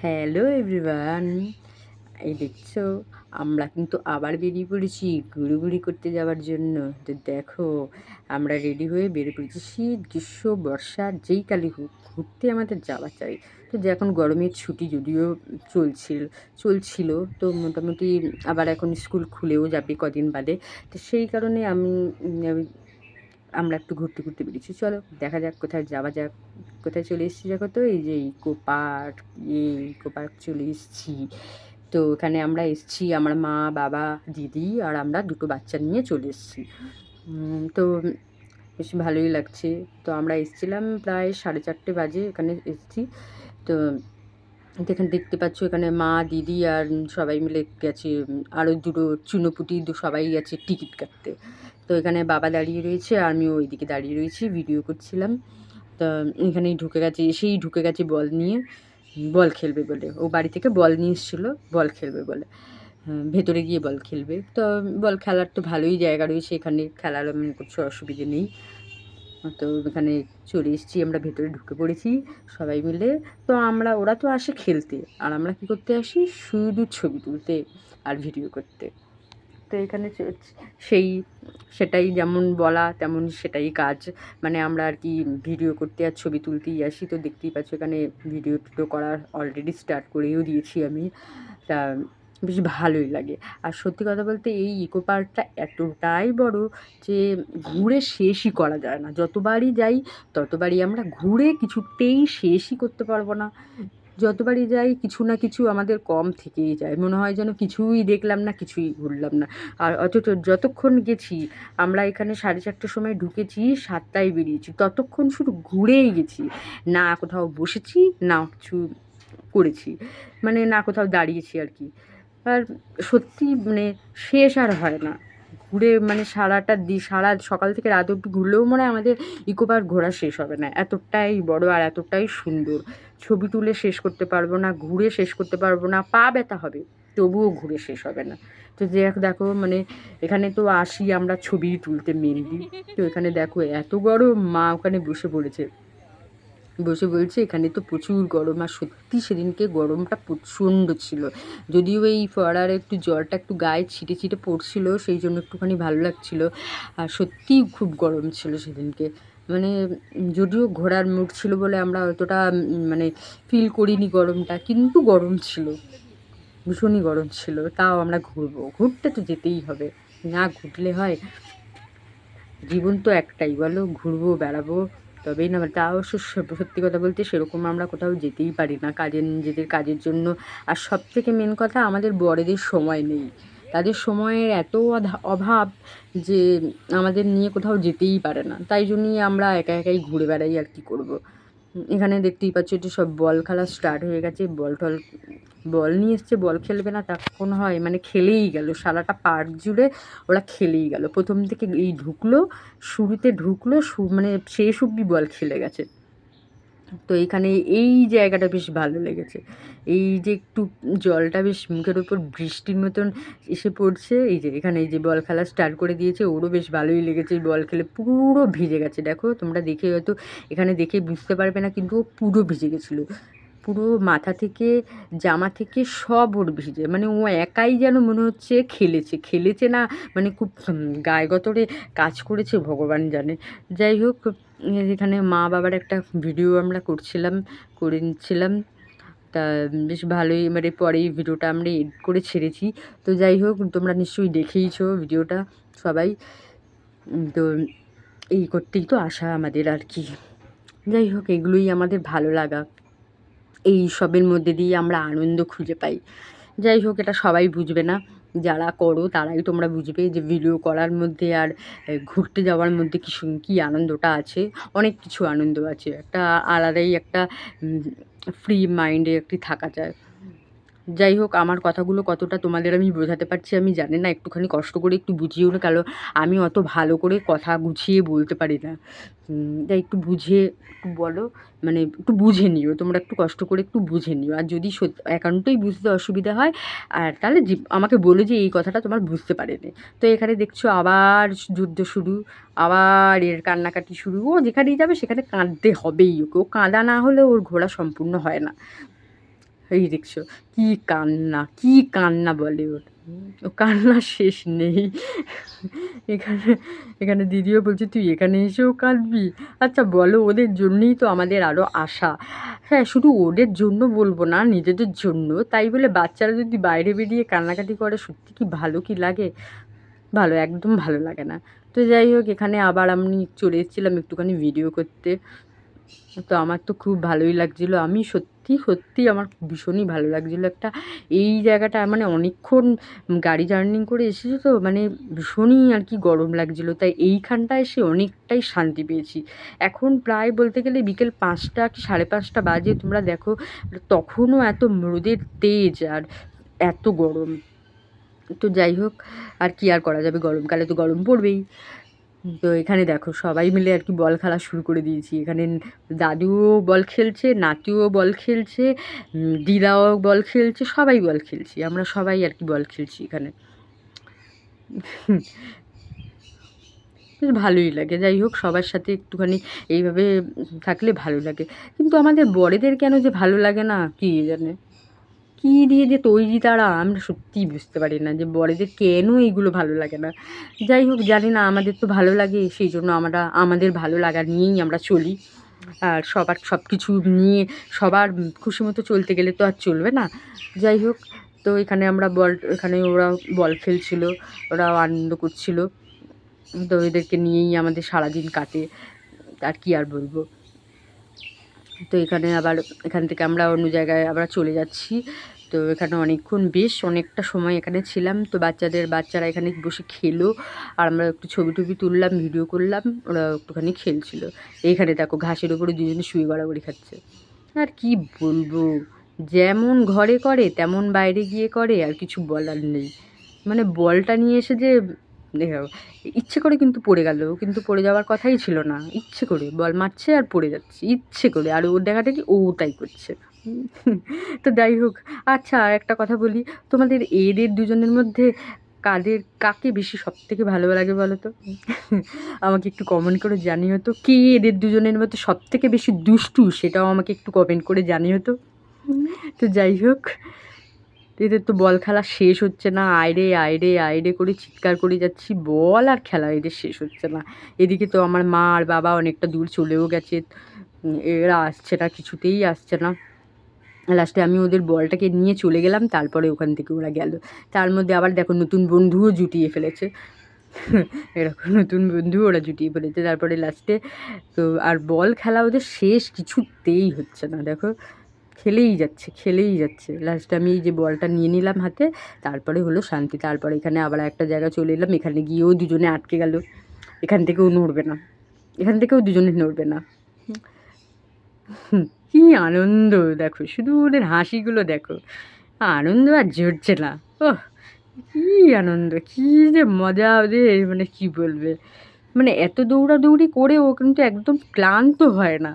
Hello everyone, এই দেখছো আমরা কিন্তু আবার বেরিয়ে পড়েছি ঘুরোঘুরি করতে যাওয়ার জন্য। তো দেখো, আমরা রেডি হয়ে বেরিয়ে পড়েছি। শীত, গ্রীষ্ম, বর্ষা যেই কালে হোক ঘুরতে আমাদের যাওয়া চাই। তো যে এখন গরমের ছুটি যদিও চলছিল, তো মোটামুটি আবার এখন স্কুল খুলেও যাবে কদিন বাদে। তো সেই কারণে আমরা একটু ঘুরতে ঘুরতে বেরিয়েছি। চলো দেখা যাক কোথায় যাওয়া যাক। কোথায় চলে এসেছি দেখো তো, এই যে ইকো পার্ক চলে এসেছি। তো এখানে আমরা এসেছি, আমার মা, বাবা, দিদি আর আমরা দুটো বাচ্চা নিয়ে চলে এসেছি। তো বেশ ভালোই লাগছে। তো আমরা এসেছিলাম প্রায় 4:30 বাজে এখানে এসেছি। তো এখানে দেখতে পাচ্ছ, এখানে মা, দিদি আর সবাই মিলে গেছে। আরও দুটো চুনোপুটি সবাই গেছে টিকিট কাটতে। তো এখানে বাবা দাঁড়িয়ে রয়েছে আর আমিও ওইদিকে দাঁড়িয়ে রয়েছি, ভিডিও করছিলাম। তা এখানেই ঢুকে গেছে বল নিয়ে, বল খেলবে বলে। ও বাড়ি থেকে বল নিয়ে এসেছিলো বল খেলবে বলে। ভেতরে গিয়ে বল খেলবে। তো বল খেলার তো ভালোই জায়গা রয়েছে এখানে, খেলার কিছু অসুবিধে নেই। তো এখানে চলে এসেছি, আমরা ভেতরে ঢুকে পড়েছি সবাই মিলে। তো ওরা তো আসে খেলতে, আর আমরা কী করতে আসি, শুধু ছবি তুলতে আর ভিডিও করতে। তো এখানে সেই সেটাই যেমন বলা তেমন সেটাই কাজ। মানে আমরা আর কি ভিডিও করতে আর ছবি তুলতেই আসি। তো দেখতেই পাচ্ছ এখানে ভিডিও টিডিও করা অলরেডি স্টার্ট করেও দিয়েছি আমি। তা বেশ ভালোই লাগে। আর সত্যি কথা বলতে এই ইকো পার্কটা এতটাই বড় যে ঘুরে শেষই করা যায় না। যতবারই যাই ততবারই আমরা ঘুরে কিছুতেই শেষই করতে পারবো না। যতবারই যাই কিছু না কিছু আমাদের কম থেকেই যায়, মনে হয় যেন কিছুই দেখলাম না, কিছুই ঘুরলাম না। আর অথচ যতক্ষণ গেছি, আমরা এখানে 4:30টার সময় ঢুকেছি, 7টায় বেরিয়েছি, ততক্ষণ শুধু ঘুরেই গেছি। না কোথাও বসেছি, না কিছু করেছি, মানে না কোথাও দাঁড়িয়েছি আর কি। আর সত্যি মানে শেষ আর হয় না ঘুরে। মানে সারা সকাল থেকে রাত অবধি ঘুরলেও মনে হয় আমাদের ইকো পার্ক ঘোরা শেষ হবে না। এতটাই বড় আর এতটাই সুন্দর, ছবি তুলে শেষ করতে পারবো না, ঘুরে শেষ করতে পারবো না, পা ব্যথা হবে তবুও ঘুরে শেষ হবে না। তো দেখো মানে এখানে তো আসি আমরা ছবি তুলতে মেনলি। তো এখানে দেখো এত গরম, মা ওখানে বসে বলছে এখানে তো প্রচুর গরম। আর সত্যি সেদিনকে গরমটা প্রচণ্ড ছিল। যদিও এই ফোয়ারার একটু জলটা একটু গায়ে ছিটে ছিটে পড়ছিল, সেই জন্য একটুখানি ভালো লাগছিল। আর সত্যিই খুব গরম ছিল সেদিনকে। মানে যদিও ঘোরার মুড ছিল বলে আমরা অতটা মানে ফিল করিনি গরমটা, কিন্তু গরম ছিল, ভীষণই গরম ছিল। তাও আমরা ঘুরতে তো যেতেই হবে, না ঘুরলে হয়? জীবন তো একটাই, বলো, ঘুরবো বেড়াবো তবেই না। তাও সত্যি কথা বলতে সেরকম আমরা কোথাও যেতেই পারি না নিজেদের কাজের জন্য। আর সব থেকে মেন কথা, আমাদের বড়দের সময় নেই। তাদের সময়ের এত অভাব যে আমাদের নিয়ে কোথাও যেতেই পারে না। তাই জন্যই আমরা একা একাই ঘুরে বেড়াই, আর কি করব। এখানে দেখতেই পাচ্ছ যে সব বল খেলা স্টার্ট হয়ে গেছে। বল নিয়ে এসছে, বল খেলবে না তখন হয়? মানে খেলেই গেল সারাটা পার্ক জুড়ে, ওরা খেলেই গেল। প্রথম থেকে শুরুতে ঢুকলো, মানে শেষ অব্দি বল খেলে গেছে। তো এখানে এই জায়গাটা বেশ ভালো লেগেছে। এই যে একটু জলটা বেশ মুখের ওপর বৃষ্টির মতন এসে পড়ছে, এই যে এখানে এই যে বল খেলা স্টার্ট করে দিয়েছে, ওরও বেশ ভালোই লেগেছে। বল খেলে পুরো ভিজে গেছে, দেখো তোমরা দেখে হয়তো এখানে দেখে বুঝতে পারবে না, কিন্তু ও পুরো ভিজে গেছিলো। পুরো মাথা থেকে জামা থেকে সব ওর ভিজে। মানে ও একাই যেন মনে হচ্ছে খেলেছে না, মানে খুব গায়ে গতরে কাজ করেছে ভগবান জানে। যাই হোক, এখানে মা বাবার একটা ভিডিও আমরা করে নিচ্ছিলাম। তা বেশ ভালোই, মানে পরে এই ভিডিওটা আমরা এডিট করে ছেড়েছি। তো যাই হোক, তোমরা নিশ্চয়ই দেখেইছো ভিডিওটা সবাই। তো এই করতেই তো আসা আমাদের আর কি। যাই হোক, এগুলোই আমাদের ভালো লাগা, এই সবের মধ্যে দিয়ে আমরা আনন্দ খুঁজে পাই। যাই হোক, এটা সবাই বুঝবে না, যারা করো তারাই তোমরা বুঝবে যে ভিডিও করার মধ্যে আর ঘুরতে যাওয়ার মধ্যে কী আনন্দটা আছে। অনেক কিছু আনন্দ আছে, একটা আলাদাই একটা ফ্রি মাইন্ডে একটি থাকা যায়। যাই হোক, আমার কথাগুলো কতটা তোমাদের আমি বোঝাতে পারছি আমি জানি না, একটুখানি কষ্ট করে একটু বুঝিয়েও না, কারণ আমি অত ভালো করে কথা গুছিয়ে বলতে পারি না। তাই একটু বুঝে একটু বলো, মানে একটু বুঝে নিও, তোমরা একটু কষ্ট করে একটু বুঝে নিও। আর যদি একান্তই বুঝতে অসুবিধা হয়, আর তাহলে আমাকে বলো যে এই কথাটা তোমার বুঝতে পারেনি। তো এখানে দেখছো আবার যুদ্ধ শুরু, আবার এর কান্নাকাটি শুরু। ও যেখানেই যাবে সেখানে কাঁদতে হবেই ওকে, ও কাঁদা না হলে ওর ঘোরা সম্পূর্ণ হয় না। এই দেখছো কি কান্না, কি কান্না বলে ওর, ও কান্নার শেষ নেই। এখানে এখানে দিদিও বলছে তুই এখানে এসেও কাঁদবি। আচ্ছা বলো, ওদের জন্যই তো আমাদের আরও আশা। হ্যাঁ, শুধু ওদের জন্য বলবো না, নিজেদের জন্য। তাই বলে বাচ্চারা যদি বাইরে বেরিয়ে কান্নাকাটি করে, সত্যি কি ভালো কি লাগে? ভালো, একদম ভালো লাগে না। তো যাই হোক, এখানে আবার আমি চলে এসেছিলাম একটুখানি ভিডিও করতে। তো আমার তো খুব ভালোই লাগছিলো, আমি সত্যি সত্যি আমার ভীষণই ভালো লাগছিলো। একটা এই জায়গাটা মানে অনেকক্ষণ গাড়ি জার্নি করে এসেছি, তো মানে ভীষণই আর কি গরম লাগছিলো, তাই এইখানটায় এসে অনেকটাই শান্তি পেয়েছি। এখন প্রায় বলতে গেলে বিকেল 5টা কি 5:30 বাজে, তোমরা দেখো তখনও এত রোদের তেজ আর এত গরম। তো যাই হোক, আর কি আর করা যাবে, গরমকালে তো গরম পড়বেই। তো এখানে দেখো সবাই মিলে আর কি বল খেলা শুরু করে দিয়েছি। এখানে দাদুও বল খেলছে, নাতিও বল খেলছে, দিদাও বল খেলছে, সবাই বল খেলছি, আমরা সবাই আর কি বল খেলছি এখানে। বেশ ভালোই লাগে। যাই হোক, সবার সাথে একটুখানি এইভাবে থাকলে ভালো লাগে। কিন্তু আমাদের বড়দের কেন যে ভালো লাগে না, কি জানে কী দিয়ে যে তৈরি তারা, আমরা সত্যিই বুঝতে পারি না যে বড়দের কেন এইগুলো ভালো লাগে না। যাই হোক, জানি না, আমাদের তো ভালো লাগে, সেই জন্য আমরা আমাদের ভালো লাগা নিয়েই আমরা চলি। আর সবার সব কিছু নিয়ে সবার খুশি মতো চলতে গেলে তো আর চলবে না। যাই হোক, তো এখানে এখানে ওরা বল খেলছিল, ওরাও আনন্দ করছিল। তো এদেরকে নিয়েই আমাদের সারাদিন কাটে, আর কি আর বলবো। তো এখানে আবার এখান থেকে আমরা অন্য জায়গায় আবার চলে যাচ্ছি। তো এখানে অনেকক্ষণ বেশ অনেকটা সময় এখানে ছিলাম। তো বাচ্চারা এখানে বসে খেলো, আর আমরা একটু ছবি টবি তুললাম, ভিডিও করলাম, ওরা একটুখানি খেলছিল। এইখানে দেখো ঘাসের ওপরে দুজনে শুয়ে গড়াগড়ি খাচ্ছে। আর কি বলবো, যেমন ঘরে করে তেমন বাইরে গিয়ে করে, আর কিছু বলার নেই। মানে বলটা নিয়ে এসে যে দেখো, ইচ্ছে করে কিন্তু পড়ে গেল, কিন্তু পড়ে যাওয়ার কথাই ছিল না, ইচ্ছে করে বল মারছে আর পড়ে যাচ্ছে ইচ্ছে করে, আর ওর দেখাটা কি ও তাই করছে। তো যাই হোক, আচ্ছা আর একটা কথা বলি, তোমাদের এদের দুজনের মধ্যে কাকে বেশি সব থেকে ভালো লাগে বলো তো? আমাকে একটু কমেন্ট করে জানিও তো, কে এদের দুজনের মধ্যে সব থেকে বেশি দুষ্টু, সেটাও আমাকে একটু কমেন্ট করে জানিও তো। তো যাই হোক, এদের তো বল খেলা শেষ হচ্ছে না, আয়রে আয়রে আয়রে করে চিৎকার করে যাচ্ছি, বল আর খেলা এদের শেষ হচ্ছে না। এদিকে তো আমার মা আর বাবা অনেকটা দূর চলেও গেছে, এরা আসছে না, কিছুতেই আসছে না। লাস্টে আমি ওদের বলটাকে নিয়ে চলে গেলাম, তারপরে ওখান থেকে ওরা গেল। তার মধ্যে আবার দেখো নতুন বন্ধুও জুটিয়ে ফেলেছে। এরকম নতুন বন্ধু ওরা জুটিয়ে ফেলেছে। তারপরে লাস্টে তো আর বল খেলা ওদের শেষ কিছুতেই হচ্ছে না, দেখো খেলেই যাচ্ছে খেলেই যাচ্ছে। লাস্টে আমি এই যে বলটা নিয়ে নিলাম হাতে, তারপরে হলো শান্তি। তারপরে এখানে আবার একটা জায়গায় চলে এলাম, এখানে গিয়েও দুজনে আটকে গেল, এখান থেকেও নড়বে না, এখান থেকেও দুজনে নড়বে না। কী আনন্দ দেখো, শুধু ওদের হাসিগুলো দেখো, আনন্দ আর জড়ছে না। ওহ, কী আনন্দ, কী যে মজা ওদের, মানে কী বলবে। মানে এত দৌড়াদৌড়ি করেও কিন্তু একদম ক্লান্ত হয় না,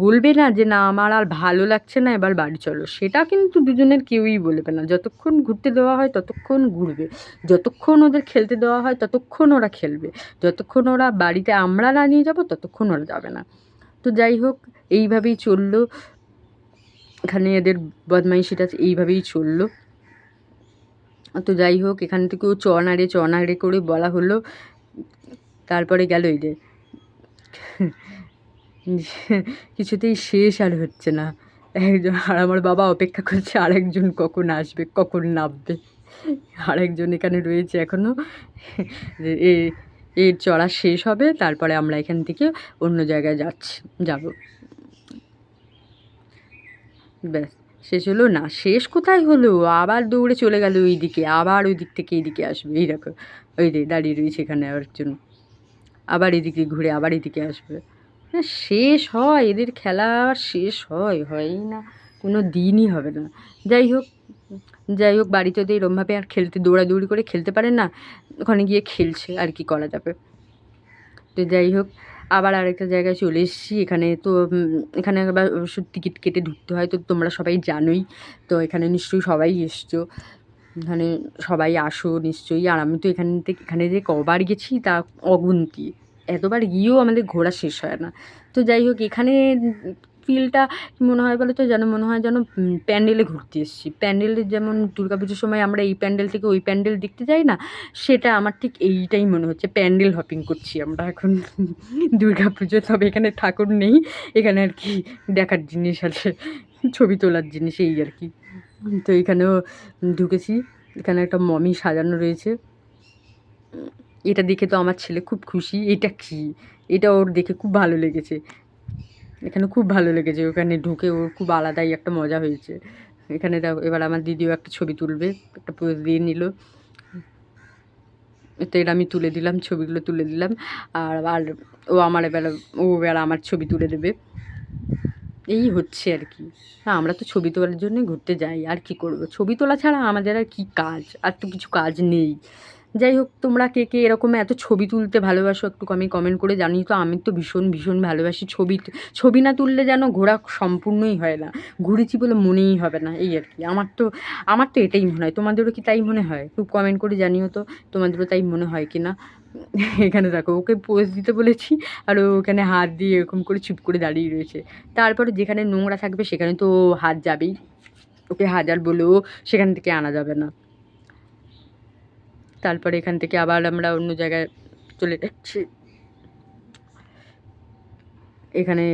বলবে না যে না আমার আর ভালো লাগছে না এবার বাড়ি চলো, সেটা কিন্তু দুজনের কেউই বলবে না। যতক্ষণ ঘুরতে দেওয়া হয় ততক্ষণ ঘুরবে, যতক্ষণ ওদের খেলতে দেওয়া হয় ততক্ষণ ওরা খেলবে, যতক্ষণ ওরা বাড়িতে আমরা না নিয়ে যাবো ততক্ষণ ওরা যাবে না। তো যাই হোক, এইভাবেই চললো এখানে এদের বদমাইশিটা, এইভাবেই চললো। তো যাই হোক, এখান থেকেও চনাড়ে করে বলা হলো, তারপরে গেল এই যে কিছুতেই শেষ আর হচ্ছে না। একজন আর আমার বাবা অপেক্ষা করছে আরেকজন কখন আসবে, কখন নামবে। আরেকজন এখানে রয়েছে এখনও, এ এর চড়া শেষ হবে, তারপরে আমরা এখান থেকে অন্য জায়গায় যাব। ব্যাস, শেষ হলো না, শেষ কোথায় হলো, আবার দৌড়ে চলে গেল ওই দিকে, আবার ওই দিক থেকে এইদিকে আসবে। এই দেখো, ওই যে দাঁড়িয়ে রয়েছে এখানে আরেকজন, আবার এদিকে ঘুরে আবার এদিকে আসবে। হ্যাঁ, শেষ হয় এদের খেলা, আর শেষ হয়ই না, কোনো দিনই হবে না। যাই হোক, বাড়িতে তো এরমভাবে আর দৌড়াদৌড়ি করে খেলতে পারে না, ওখানে গিয়ে খেলছে, আর কি করা যাবে। তো যাই হোক, আবার আরেকটা জায়গায় চলে এসেছি। এখানে তো এখানে আবার অবশ্য টিকিট কেটে ঢুকতে হয়, তো তোমরা সবাই জানোই। তো এখানে নিশ্চয়ই সবাই এসছো, এখানে সবাই আসো নিশ্চয়ই। আর আমি তো এখানে যে কবার গেছি তা অগুন্তি, এতবার গিয়েও আমাদের ঘোরা শেষ হয় না। তো যাই হোক, এখানে কি ফিলটা মনে হয় বলো তো, যেন মনে হয় যেন প্যান্ডেলে ঘুরতে এসেছি। প্যান্ডেলে যেমন দুর্গাপুজোর সময় আমরা এই প্যান্ডেল থেকে ওই প্যান্ডেল দেখতে যাই না, সেটা আমার ঠিক এইটাই মনে হচ্ছে, প্যান্ডেল হপিং করছি আমরা এখন দুর্গাপুজো। তবে এখানে ঠাকুর নেই, এখানে আর কি দেখার জিনিস আছে, ছবি তোলার জিনিস, এই আর কি। তো এখানেও ঢুকেছি, এখানে একটা মমি সাজানো রয়েছে। এটা দেখে তো আমার ছেলে খুব খুশি। এটা কি, এটা ওর দেখে খুব ভালো লেগেছে, এখানে খুব ভালো লেগেছে, ওখানে ঢুকে ওর খুব আলাদাই একটা মজা হয়েছে। এখানে দেখো, এবার আমার দিদিও একটা ছবি তুলবে, একটা পোজ দিয়ে নিল। তো এটা আমি তুলে দিলাম, ছবিগুলো তুলে দিলাম। আর আর ও এবার আমার ছবি তুলে দেবে, এই হচ্ছে আর কি। হ্যাঁ, আমরা তো ছবি তোলার জন্যই ঘুরতে যাই, আর কি করব, ছবি তোলা ছাড়া আমাদের আর কী কাজ, আর তো কিছু কাজ নেই। যাই হোক, তোমরা কে কে এরকম এত ছবি তুলতে ভালোবাসো একটু আমি কমেন্ট করে জানিয়ে। তো আমি তো ভীষণ ভীষণ ভালোবাসি ছবি না তুললে যেন ঘোরা সম্পূর্ণই হয় না, ঘুরেছি বলে মনেই হবে না, এই আর কি। আমার তো এটাই মনে হয়, তোমাদেরও কি তাই মনে হয়? একটু কমেন্ট করে জানিও তো তোমাদেরও তাই মনে হয় কি না। এখানে দেখো, ওকে পোজ দিতে বলেছি আর ও ওখানে হাত দিয়ে এরকম করে চুপ করে দাঁড়িয়ে রয়েছে। তারপরে যেখানে নোংরা থাকবে সেখানে তো হাত যাবেই, ওকে হাজার বলেও সেখান থেকে আনা যাবে না। তারপরে এখান থেকে আবার আমরা অন্য জায়গায় চলে যাচ্ছি। এখানে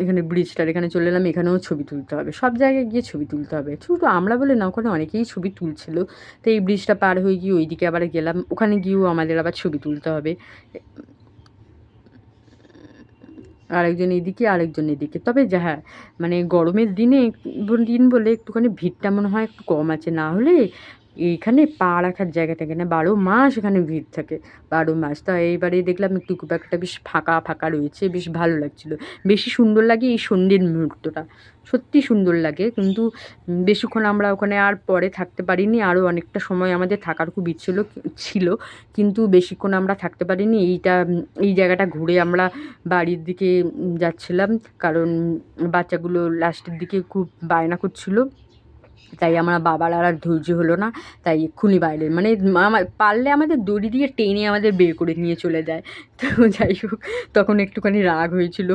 এখানে ব্রিজটার এখানে চলে এলাম, এখানেও ছবি তুলতে হবে, সব জায়গায় গিয়ে ছবি তুলতে হবে, শুধু আমরা বলে না, ওখানে অনেকেই ছবি তুলছিল। তো এই ব্রিজটা পার হয়ে গিয়ে ওইদিকে আবার গেলাম, ওখানে গিয়েও আমাদের আবার ছবি তুলতে হবে, আরেকজন এদিকে আরেকজন এদিকে। তবে যা হ্যাঁ, মানে গরমের দিন বলে একটুখানি ভিড়টা মনে হয় একটু কম আছে, না হলে এইখানে পা রাখার জায়গা থাকে না, 12 মাস এখানে ভিড় থাকে, 12 মাস। তা এইবারে দেখলাম একটু খুব একটা বেশ ফাঁকা ফাঁকা রয়েছে, বেশ ভালো লাগছিলো। বেশি সুন্দর লাগে এই সন্ধ্যের মুহূর্তটা, সত্যি সুন্দর লাগে। কিন্তু বেশিক্ষণ আমরা ওখানে আর পরে থাকতে পারিনি, আরও অনেকটা সময় আমাদের থাকার খুব ইচ্ছে ছিল, কিন্তু বেশিক্ষণ আমরা থাকতে পারিনি। এই জায়গাটা ঘুরে আমরা বাড়ির দিকে যাচ্ছিলাম, কারণ বাচ্চাগুলো লাস্টের দিকে খুব বায়না করছিল, তাই আমার বাবার আর ধৈর্য হলো না, তাই এক্ষুনি বাইরে মানে পারলে আমাদের দড়ি দিয়ে টেনে আমাদের বের করে নিয়ে চলে যায়। তো যাই হোক, তখন একটুখানি রাগ হয়েছিল,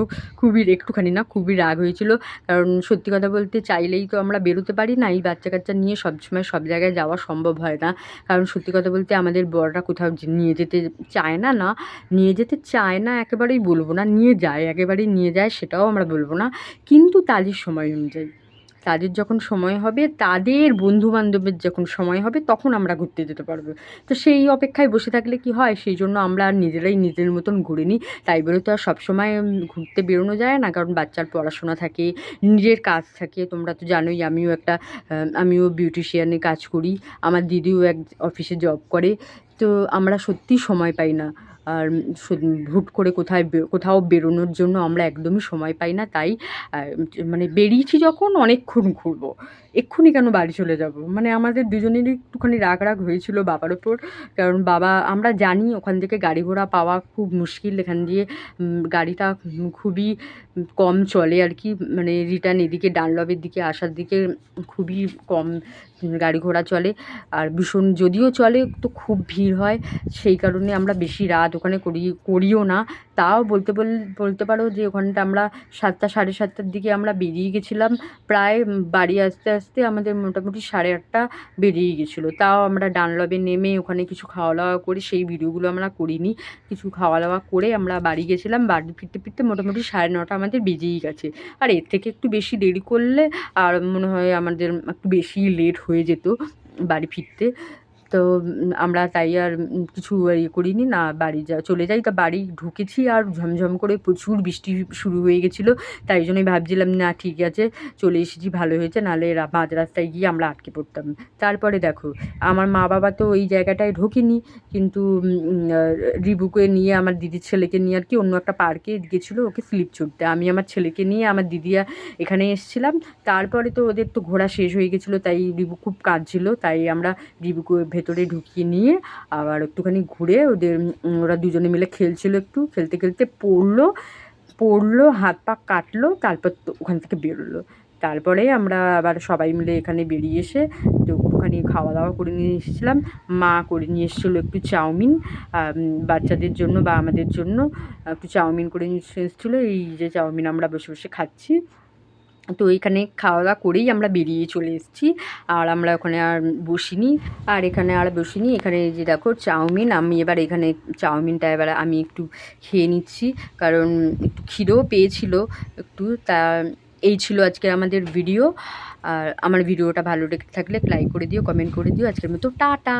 একটুখানি না, খুবই রাগ হয়েছিল। কারণ সত্যি কথা বলতে চাইলেই তো আমরা বেরোতে পারি না, এই বাচ্চা কাচ্চা নিয়ে সবসময় সব জায়গায় যাওয়া সম্ভব হয় না। কারণ সত্যি কথা বলতে আমাদের বড়রা কোথাও নিয়ে যেতে চায় না, নিয়ে যেতে চায় না একেবারেই বলবো না, নিয়ে যায়, একেবারেই নিয়ে যায় সেটাও আমরা বলবো না, কিন্তু তাদের সময় অনুযায়ী, তাদের যখন সময় হবে, তাদের বন্ধুবান্ধবের যখন সময় হবে, তখন আমরা ঘুরতে যেতে পারবো। তো সেই অপেক্ষায় বসে থাকলে কি হয়, সেই জন্য আমরা আর নিজেরাই নিজের মতন ঘুরে নিই। তাই বলে তো আর সবসময় ঘুরতে বেরোনো যায় না, কারণ বাচ্চার পড়াশোনা থাকে, নিজের কাজ থাকে। তোমরা তো জানোই আমিও বিউটিশিয়ানে কাজ করি, আমার দিদিও এক অফিসে জব করে। তো আমরা সত্যিই সময় পাই না, আর হুট করে কোথাও বেরোনোর জন্য আমরা একদমই সময় পাই না। তাই মানে বেরিয়েছি যখন, অনেকক্ষণ ঘুরবো, এক্ষুনি কেন বাড়ি চলে যাব, মানে আমাদের দুজনেরই একটুখানি রাগ হয়েছিল বাবার ওপর। কারণ আমরা জানি ওখান থেকে গাড়ি ঘোড়া পাওয়া খুব মুশকিল, এখান দিয়ে গাড়িটা খুবই কম চলে আর কি, মানে রিটার্ন এদিকে ডানলপের দিকে আসার দিকে খুবই কম গাড়ি ঘোড়া চলে, আর ভীষণ যদিও চলে তো খুব ভিড় হয়, সেই কারণে আমরা বেশি রাত ওখানে করিও না। তাও বলতে পারো যে ওখানটা আমরা 7টা 7:30টার দিকে আমরা বেরিয়ে গেছিলাম, প্রায় বাড়ি আসতে আসতে আমাদের মোটামুটি 8:30 বেরিয়ে গেছিলো। তাও আমরা ডানলপে নেমে ওখানে কিছু খাওয়া দাওয়া করে, সেই ভিডিওগুলো আমরা করিনি, কিছু খাওয়া দাওয়া করে আমরা বাড়ি গেছিলাম, বাড়ি ফিরতে ফিরতে মোটামুটি 9:30 আমাদের বেজেই গেছে। আর এর থেকে একটু বেশি দেরি করলে আর মনে হয় আমাদের একটু বেশি লেট হয়ে যেত বাড়ি ফিরতে। তো আমরা তাই আর কিছু করিনি, না বাড়ি চলে যাই। তা বাড়ি ঢুকেছি আর ঝমঝম করে প্রচুর বৃষ্টি শুরু হয়ে গেছিলো, তাই জন্যই ভাবছিলাম না ঠিক আছে চলে এসেছি, ভালো হয়েছে, নাহলে মাঝ রাস্তায় গিয়ে আমরা আটকে পড়তাম। তারপরে দেখো, আমার মা বাবা তো ওই জায়গাটায় ঢোকেনি, কিন্তু রিবুকে নিয়ে, আমার দিদির ছেলেকে নিয়ে আর কি অন্য একটা পার্কে গেছিলো ওকে স্লিপ ছুটতে, আমি আমার ছেলেকে নিয়ে আমার দিদিয়া এখানে এসেছিলাম। তারপরে তো ওদের তো ঘোরা শেষ হয়ে গেছিলো, তাই রিবু খুব কাঁদছিলো, তাই আমরা রিবুকে ভেতরে ঢুকিয়ে নিয়ে আবার একটুখানি ঘুরে ওরা দুজনে মিলে খেলছিল, একটু খেলতে খেলতে পড়লো, হাত পা কাটলো, তারপর তো ওখান থেকে বেরোলো। তারপরে আমরা আবার সবাই মিলে এখানে বেরিয়ে এসে তো একটুখানি খাওয়া দাওয়া করে নিয়ে এসেছিলাম। মা করে নিয়ে এসেছিলো একটু চাউমিন, বাচ্চাদের জন্য বা আমাদের জন্য একটু চাউমিন করে নিয়ে এসেছিলো। এই যে চাউমিন আমরা বসে বসে খাচ্ছি। তো এখানে খাওয়া দাওয়া করেই আমরা বেরিয়ে চলে এসেছি, আর আমরা ওখানে আর বসিনি। এখানে এই যে দেখো চাউমিন, আমি এবার এখানে চাউমিনটা এবার আমি একটু খেয়ে নিচ্ছি, কারণ একটু খিদেও পেয়েছিল একটু। তা এই ছিল আজকের আমাদের ভিডিও। আর আমার ভিডিওটা ভালো লেগে থাকলে লাইক করে দিও, কমেন্ট করে দিও। আজকের মতো টাটা।